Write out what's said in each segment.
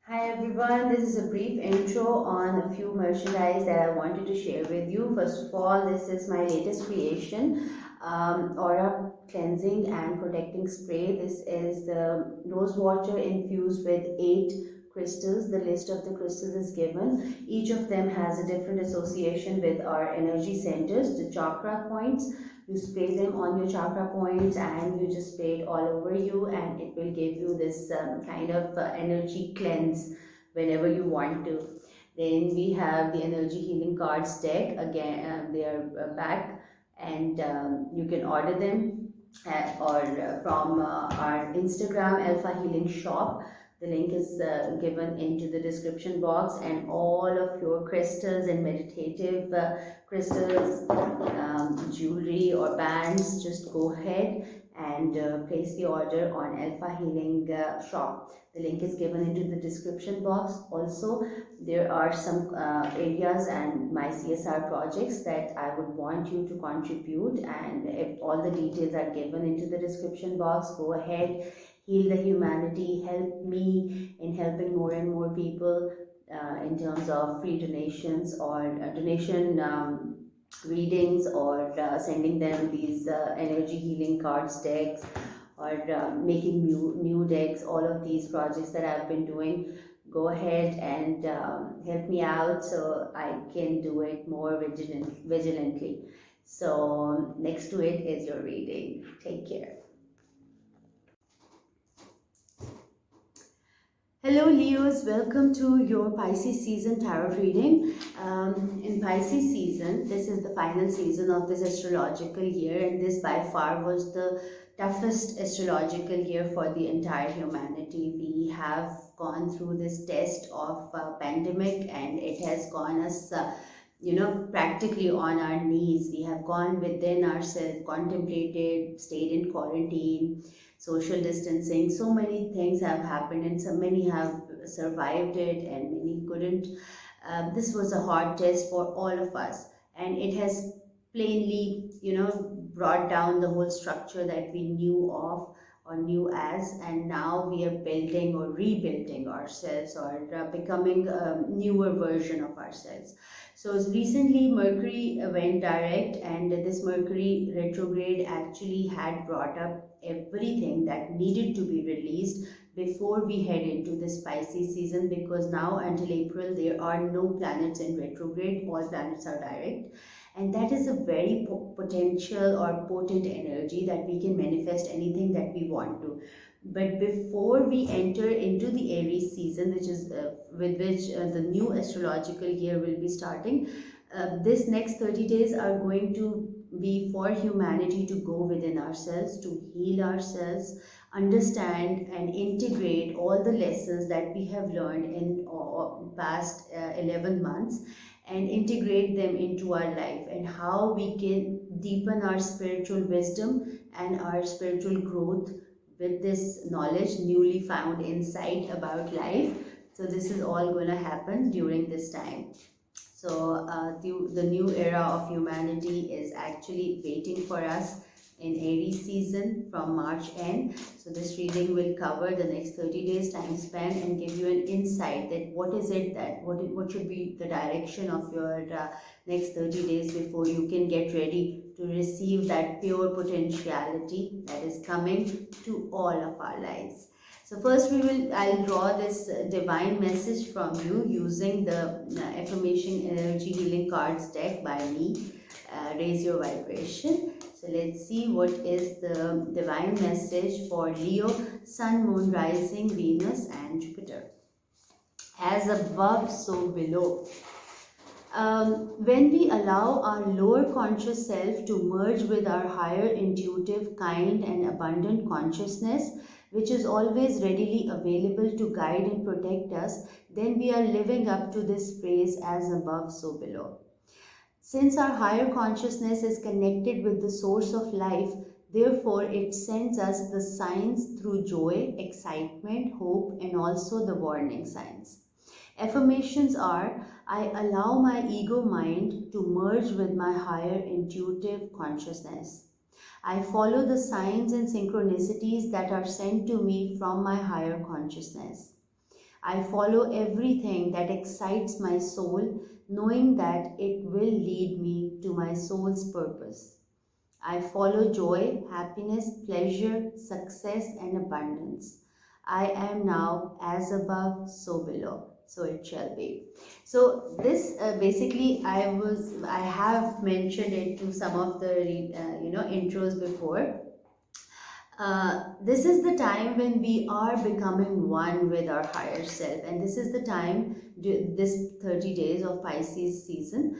Hi everyone, this is a brief intro on a few merchandise that I wanted to share with you. First of all, this is my latest creation, Aura Cleansing and Protecting Spray. This is the rose water infused with 8 crystals. The list of the crystals is given. Each of them has a different association with our energy centers, the chakra points. You spray them on your chakra points and you just spray it all over you, and it will give you this kind of energy cleanse whenever you want to. Then we have the energy healing cards deck. Again, they are back, and you can order them from our Instagram Alpha Healing Shop. The link is given into the description box, and all of your crystals and meditative crystals, jewelry or bands, just go ahead and place the order on Alpha Healing Shop. The link is given into the description box. Also, there are some areas and my CSR projects that I would want you to contribute, and if all the details are given into the description box, go ahead, heal the humanity, help me in helping more and more people in terms of free donations or donation readings, or sending them these energy healing cards decks, or making new decks. All of these projects that I've been doing, go ahead and help me out so I can do it more vigilantly. So next to it is your reading. Take care. Hello Leos, welcome to your Pisces season tarot reading. In Pisces season, this is the final season of this astrological year, and this by far was the toughest astrological year for the entire humanity. We have gone through this test of pandemic, and it has gone us practically on our knees. We have gone within ourselves, contemplated, stayed in quarantine, social distancing. So many things have happened, and so many have survived it and many couldn't. This was a hard test for all of us, and it has plainly brought down the whole structure that we knew of or knew as, and now we are building or rebuilding ourselves, or becoming a newer version of ourselves. So recently Mercury went direct, and this Mercury retrograde actually had brought up everything that needed to be released before we head into this Pisces season, because now until April there are no planets in retrograde, all planets are direct, and that is a very potential or potent energy that we can manifest anything that we want to. But before we enter into the Aries season, which is with which the new astrological year will be starting, this next 30 days are going to be for humanity to go within ourselves, to heal ourselves, understand and integrate all the lessons that we have learned in past 11 months, and integrate them into our life, and how we can deepen our spiritual wisdom and our spiritual growth with this knowledge, newly found insight about life. So this is all going to happen during this time. So the new era of humanity is actually waiting for us in Aries season from March end. So this reading will cover the next 30 days time span and give you an insight that what is it that what should be the direction of your next 30 days before you can get ready to receive that pure potentiality that is coming to all of our lives. So first I'll draw this divine message from you using the Affirmation Energy Healing Cards deck by me. Raise your vibration. So let's see what is the divine message for Leo, Sun, Moon, Rising, Venus and Jupiter. As above, so below. When we allow our lower conscious self to merge with our higher intuitive, kind and abundant consciousness, which is always readily available to guide and protect us, then we are living up to this phrase, as above, so below. Since our higher consciousness is connected with the source of life, therefore it sends us the signs through joy, excitement, hope, and also the warning signs. Affirmations are: I allow my ego mind to merge with my higher intuitive consciousness. I follow the signs and synchronicities that are sent to me from my higher consciousness. I follow everything that excites my soul, knowing that it will lead me to my soul's purpose. I follow joy, happiness, pleasure, success, and abundance. I am now as above, so below. So it shall be. So this basically, I have mentioned it to some of the intros before. This is the time when we are becoming one with our higher self, and this is the time, this 30 days of Pisces season,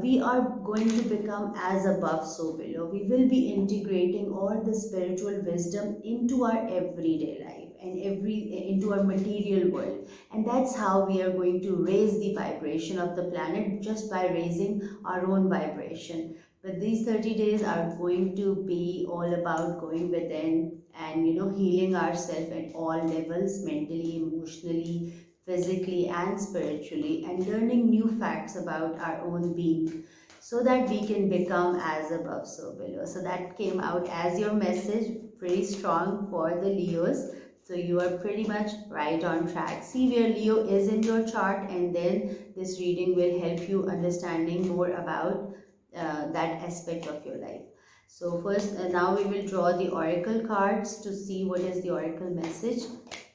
we are going to become as above so below. We will be integrating all the spiritual wisdom into our everyday life and into our material world, and that's how we are going to raise the vibration of the planet, just by raising our own vibration. But these 30 days are going to be all about going within and healing ourselves at all levels, mentally, emotionally, physically, and spiritually, and learning new facts about our own being, so that we can become as above so below. So that came out as your message, pretty strong for the Leos. So you are pretty much right on track. See where Leo is in your chart, and then this reading will help you understanding more about that aspect of your life. So first, now we will draw the oracle cards to see what is the oracle message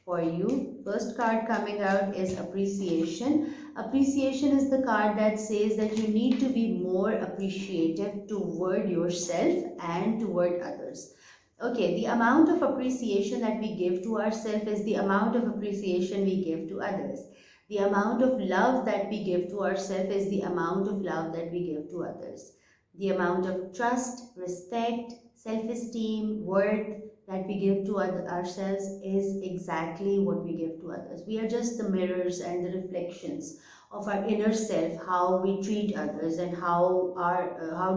for you. First card coming out is appreciation. Appreciation is the card that says that you need to be more appreciative toward yourself and toward others. Okay, the amount of appreciation that we give to ourselves is the amount of appreciation we give to others. The amount of love that we give to ourselves is the amount of love that we give to others. The amount of trust, respect, self-esteem, worth that we give to ourselves is exactly what we give to others. We are just the mirrors and the reflections of our inner self, how we treat others, and how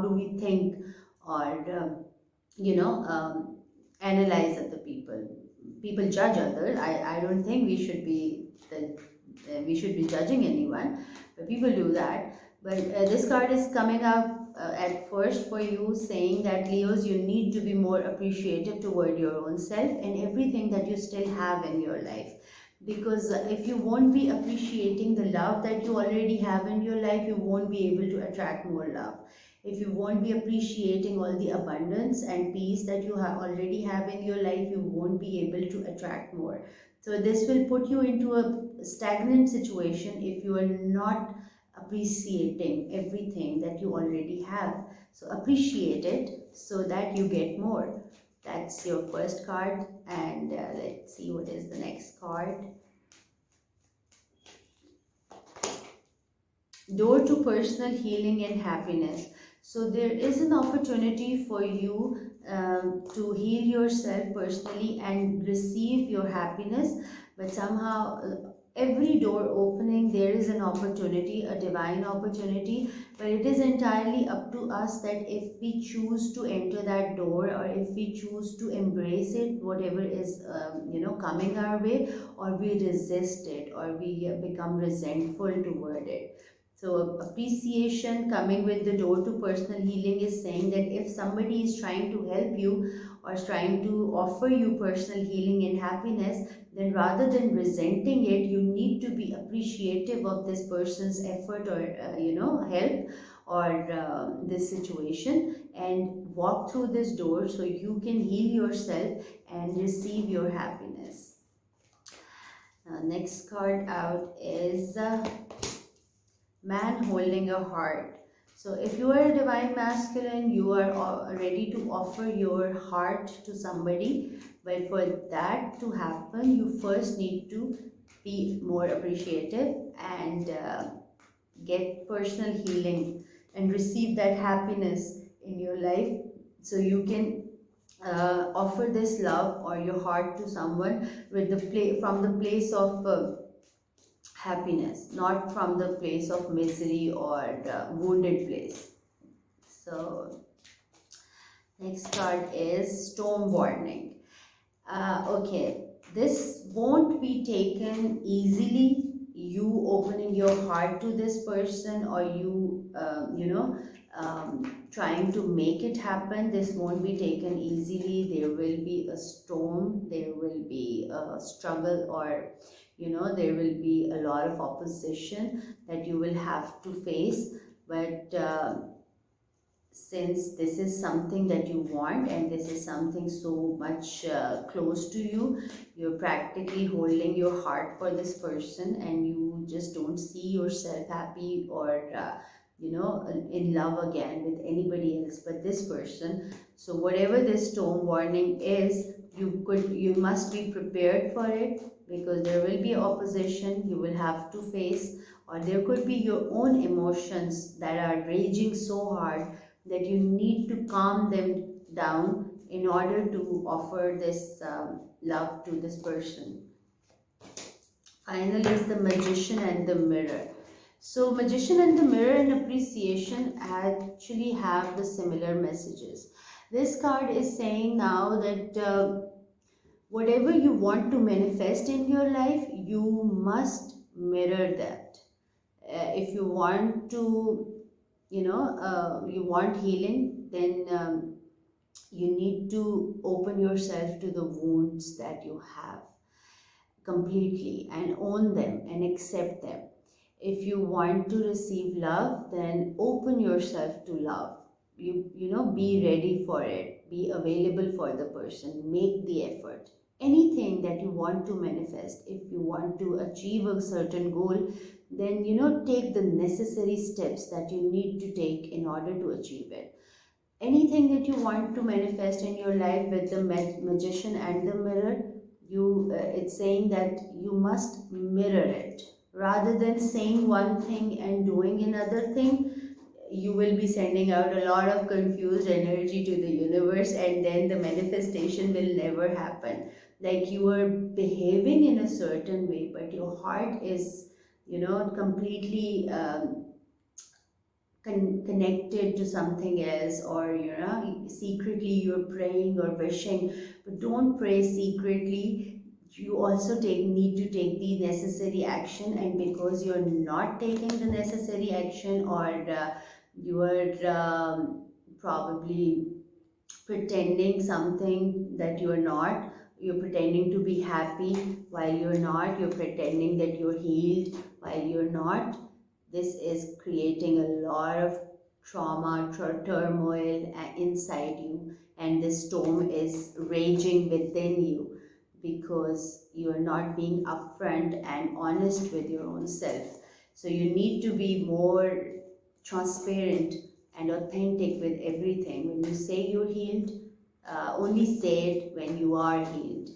do we think, or you know um, analyze other people. People judge others. I don't think we should be judging anyone, but people do that. But this card is coming up at first for you, saying that Leos, you need to be more appreciative toward your own self and everything that you still have in your life. Because if you won't be appreciating the love that you already have in your life, you won't be able to attract more love. If you won't be appreciating all the abundance and peace that you already have in your life, you won't be able to attract more. So this will put you into a stagnant situation if you are not appreciating everything that you already have. So appreciate it so that you get more. That's your first card, and let's see what is the next card. Door to personal healing and happiness. So there is an opportunity for you to heal yourself personally and receive your happiness, but somehow every door opening, there is an opportunity, a divine opportunity, but it is entirely up to us that if we choose to enter that door, or if we choose to embrace it, whatever is coming our way, or we resist it, or we become resentful toward it. So appreciation coming with the door to personal healing is saying that if somebody is trying to help you or is trying to offer you personal healing and happiness, then rather than resenting it, you need to be appreciative of this person's effort, or help, or this situation, and walk through this door so you can heal yourself and receive your happiness. Next card out is man holding a heart. So if you are a divine masculine, you are ready to offer your heart to somebody, but for that to happen, you first need to be more appreciative and get personal healing and receive that happiness in your life, so you can offer this love or your heart to someone with from the place of happiness, not from the place of misery or the wounded place. So next card is storm warning. Okay, this won't be taken easily. You opening your heart to this person, or you trying to make it happen, this won't be taken easily. There will be a storm, there will be a struggle, or There will be a lot of opposition that you will have to face, but since this is something that you want and this is something so much close to you, you're practically holding your heart for this person, and you just don't see yourself happy or in love again with anybody else but this person. So whatever this storm warning is, you must be prepared for it, because there will be opposition you will have to face, or there could be your own emotions that are raging so hard that you need to calm them down in order to offer this love to this person. Finally is the Magician and the Mirror. So Magician and the Mirror and Appreciation actually have the similar messages. This card is saying now that whatever you want to manifest in your life, you must mirror that. If you want to, you want healing, then you need to open yourself to the wounds that you have completely and own them and accept them. If you want to receive love, then open yourself to love. Be ready for it, be available for the person, make the effort. Anything that you want to manifest, if you want to achieve a certain goal, then take the necessary steps that you need to take in order to achieve it. Anything that you want to manifest in your life with the Magician and the Mirror, it's saying that you must mirror it. Rather than saying one thing and doing another thing, you will be sending out a lot of confused energy to the universe, and then the manifestation will never happen. Like, you are behaving in a certain way, but your heart is completely connected to something else, or secretly you're praying or wishing. But don't pray secretly. You also need to take the necessary action, and because you're not taking the necessary action, or you are probably pretending something that you're not. You're pretending to be happy while you're not. You're pretending that you're healed while you're not. This is creating a lot of trauma, turmoil inside you, and this storm is raging within you because you are not being upfront and honest with your own self. So you need to be more transparent and authentic with everything. When you say you're healed, only say it when you are healed.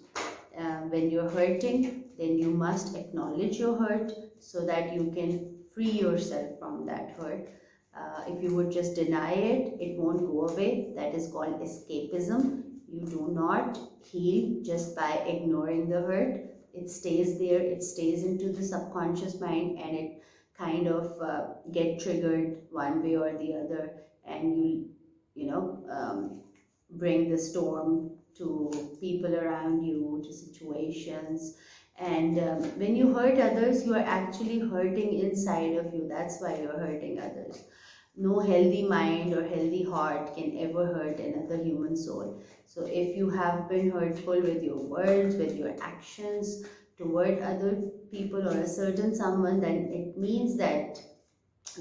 When you're hurting, then you must acknowledge your hurt so that you can free yourself from that hurt. If you would just deny it, it won't go away. That is called escapism. You do not heal just by ignoring the hurt. It stays there, it stays into the subconscious mind, and it kind of get triggered one way or the other, and bring the storm to people around you, to situations. And when you hurt others, you are actually hurting inside of you. That's why you're hurting others. No healthy mind or healthy heart can ever hurt another human soul. So if you have been hurtful with your words, with your actions toward other people or a certain someone, then it means that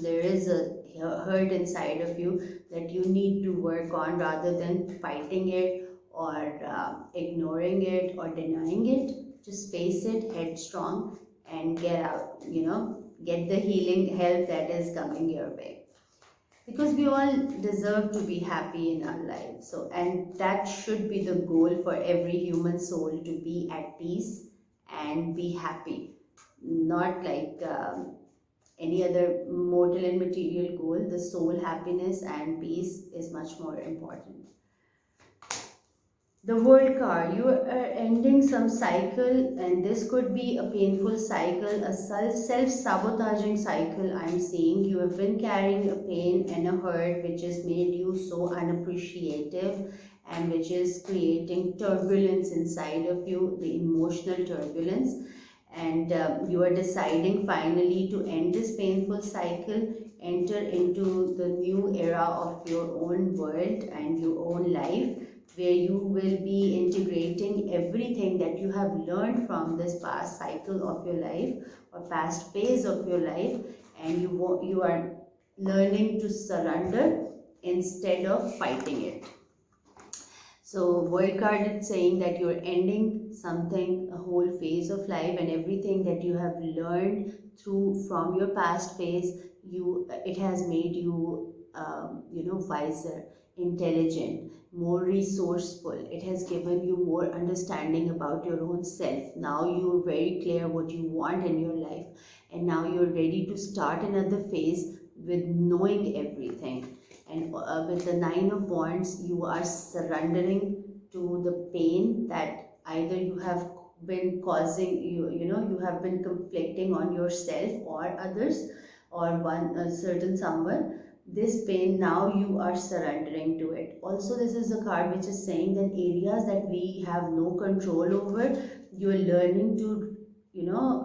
there is a hurt inside of you that you need to work on, rather than fighting it or ignoring it or denying it. Just face it headstrong and get out, get the healing help that is coming your way. Because we all deserve to be happy in our lives. So, and that should be the goal for every human soul, to be at peace and be happy. Not like any other mortal and material goal. The soul happiness and peace is much more important. The World card, you are ending some cycle, and this could be a painful cycle, a self-sabotaging cycle. I'm seeing you have been carrying a pain and a hurt which has made you so unappreciative, and which is creating turbulence inside of you, the emotional turbulence. And you are deciding finally to end this painful cycle, enter into the new era of your own world and your own life, where you will be integrating everything that you have learned from this past cycle of your life or past phase of your life, and you are learning to surrender instead of fighting it. So world card is saying that you're ending something, a whole phase of life, and everything that you have learned through from your past phase, it has made you wiser, intelligent, more resourceful. It has given you more understanding about your own self. Now you're very clear what you want in your life, and now you're ready to start another phase with knowing everything. And with the Nine of Wands, you are surrendering to the pain that either you have been causing, you have been conflicting on yourself or others, or one certain someone. This pain, now you are surrendering to it. Also, this is a card which is saying that areas that we have no control over, you are learning to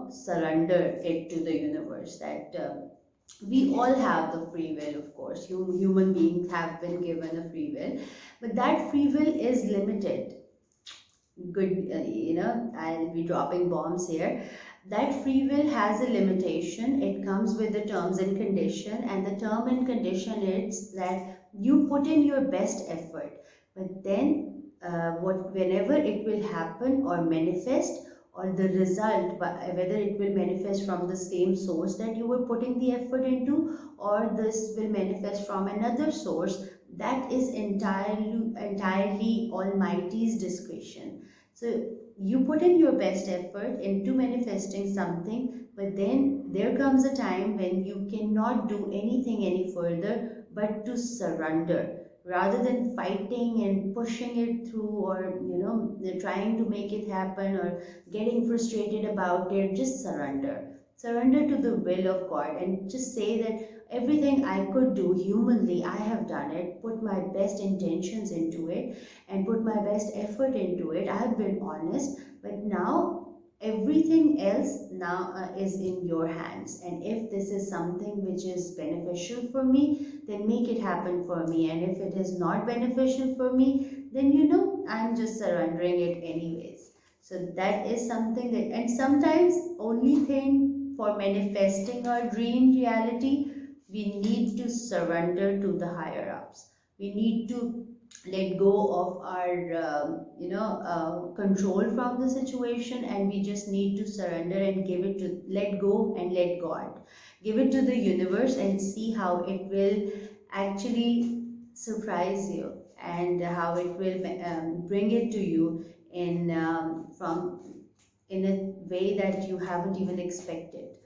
surrender it to the universe. That we all have the free will, of course. Human beings have been given a free will, but that free will is limited. Good, I'll be dropping bombs here. That free will has a limitation. It comes with the terms and condition, and the term and condition is that you put in your best effort, but then whenever it will happen or manifest, or the result, whether it will manifest from the same source that you were putting the effort into, or this will manifest from another source, that is entirely Almighty's discretion. So you put in your best effort into manifesting something, but then there comes a time when you cannot do anything any further but to surrender, rather than fighting and pushing it through, or trying to make it happen, or getting frustrated about it. Just surrender to the will of God, and just say that everything I could do humanly, I have done it, put my best intentions into it, and put my best effort into it. I have been honest, but now everything else now is in your hands. And if this is something which is beneficial for me, then make it happen for me. And if it is not beneficial for me, then I'm just surrendering it anyways. So that is something that, and sometimes only thing for manifesting our dream reality, we need to surrender to the higher ups. We need to let go of our control from the situation, and we just need to surrender and let go and let God, give it to the universe, and see how it will actually surprise you, and how it will bring it to you in a way that you haven't even expected.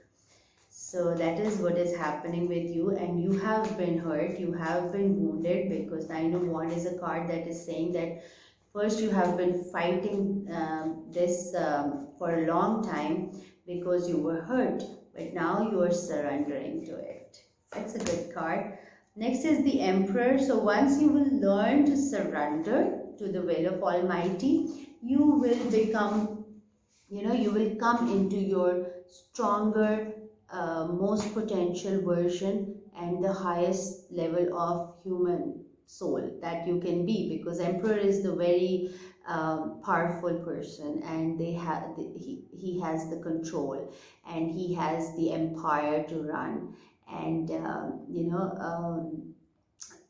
So that is what is happening with you, and you have been hurt, you have been wounded, because Nine of Wands is a card that is saying that first you have been fighting this for a long time because you were hurt, but now you are surrendering to it. That's a good card. Next is the Emperor. So once you will learn to surrender to the will of Almighty, you will become, you will come into your stronger, most potential version, and the highest level of human soul that you can be, because Emperor is the very powerful person, and he has the control, and he has the empire to run, and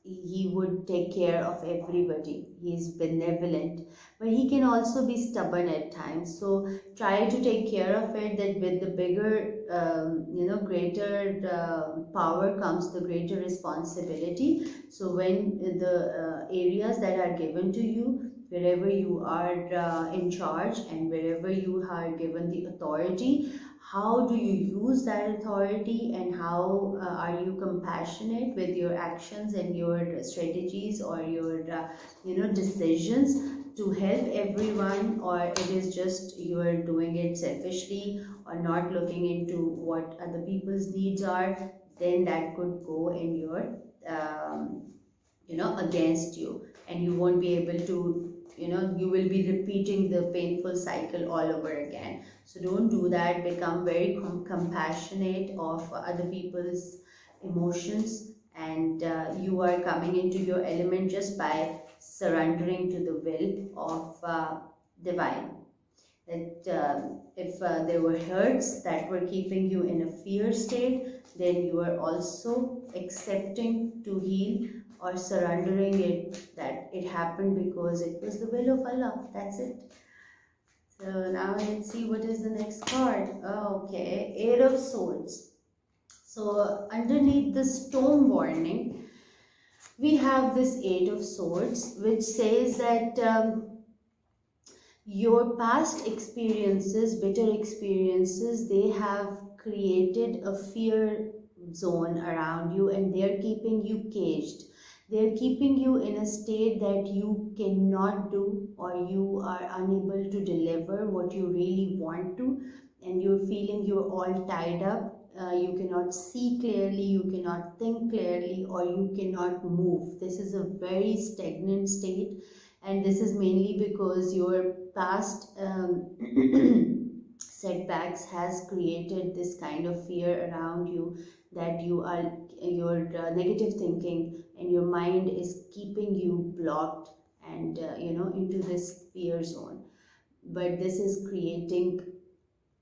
he would take care of everybody. He is benevolent, but he can also be stubborn at times. So try to take care of it, that with the bigger, greater power comes the greater responsibility. So when the areas that are given to you, wherever you are in charge, and wherever you are given the authority, how do you use that authority, and how are you compassionate with your actions and your strategies, or your decisions to help everyone, or it is just you are doing it selfishly, or not looking into what other people's needs are, then that could go in your against you, and you won't be able to, you will be repeating the painful cycle all over again. So don't do that. Become very compassionate of other people's emotions, and you are coming into your element just by surrendering to the will of divine. That if there were hurts that were keeping you in a fear state, then you are also accepting to heal or surrendering it, that it happened because it was the will of Allah. That's it. So now let's see what is the next card. Okay, Eight of Swords. So underneath the storm warning, we have this Eight of Swords, which says that your past experiences, bitter experiences, they have created a fear zone around you, and they're keeping you caged. They're keeping you in a state that you cannot do, or you are unable to deliver what you really want to, and you're feeling you're all tied up. You cannot see clearly, you cannot think clearly, or you cannot move. This is a very stagnant state, and this is mainly because your past setbacks has created this kind of fear around you, that your negative thinking and your mind is keeping you blocked and into this fear zone. But this is creating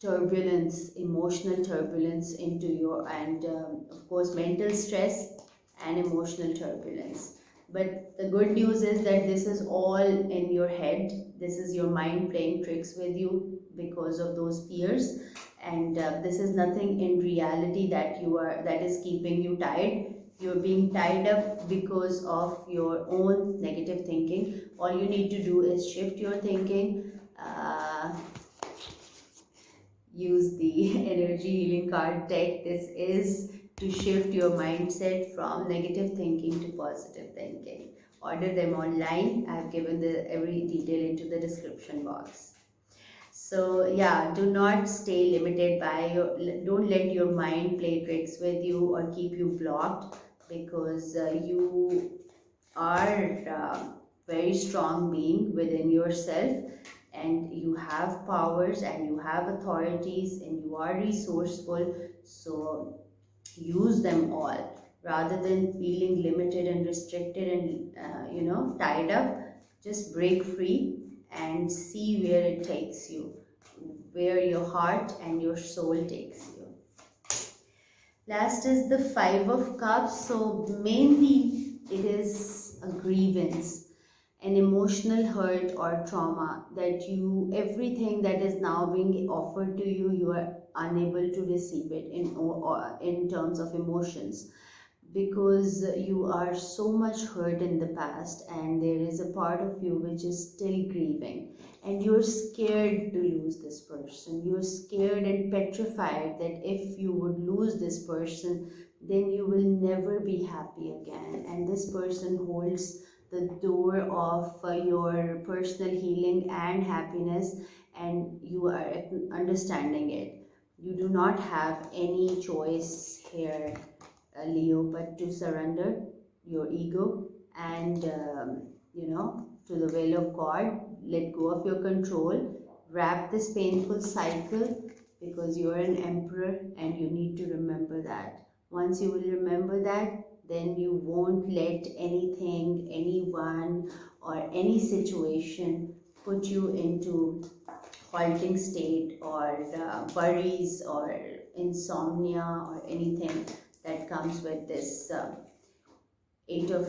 turbulence, emotional turbulence into your, and of course mental stress and emotional turbulence. But the good news is that this is all in your head. This is your mind playing tricks with you because of those fears, and this is nothing in reality that is keeping you tied. You're being tied up because of your own negative thinking. All you need to do is shift your thinking. Use the energy healing card deck. This is to shift your mindset from negative thinking to positive thinking. Order them online. I've given every detail into the description box. So yeah, do not stay limited by don't let your mind play tricks with you or keep you blocked, because you are very strong being within yourself, and you have powers and you have authorities and you are resourceful. So use them all, rather than feeling limited and restricted and tied up. Just break free and see where it takes you, where your heart and your soul takes you. Last is the Five of Cups. So mainly it is a grievance, an emotional hurt or trauma, that everything that is now being offered to you, you are unable to receive it in terms of emotions, because you are so much hurt in the past, and there is a part of you which is still grieving, and you're scared to lose this person. You're scared and petrified that if you would lose this person, then you will never be happy again, and this person holds the door of your personal healing and happiness, and you are understanding it. You do not have any choice here, Leo, but to surrender your ego and to the will of God. Let go of your control. Wrap this painful cycle, because you are an emperor and you need to remember that. Once you will remember that, then you won't let anything, anyone, or any situation put you into halting state or worries or insomnia or anything that comes with this Eight of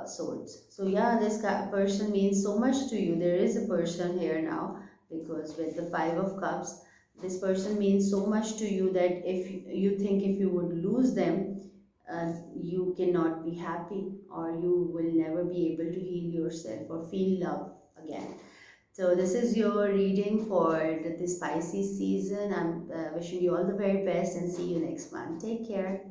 Swords. So yeah, this person means so much to you. There is a person here now, because with the Five of Cups, this person means so much to you that if you think if you would lose them, you cannot be happy, or you will never be able to heal yourself or feel love again. So this is your reading for this Pisces season. I'm wishing you all the very best, and see you next month. Take care.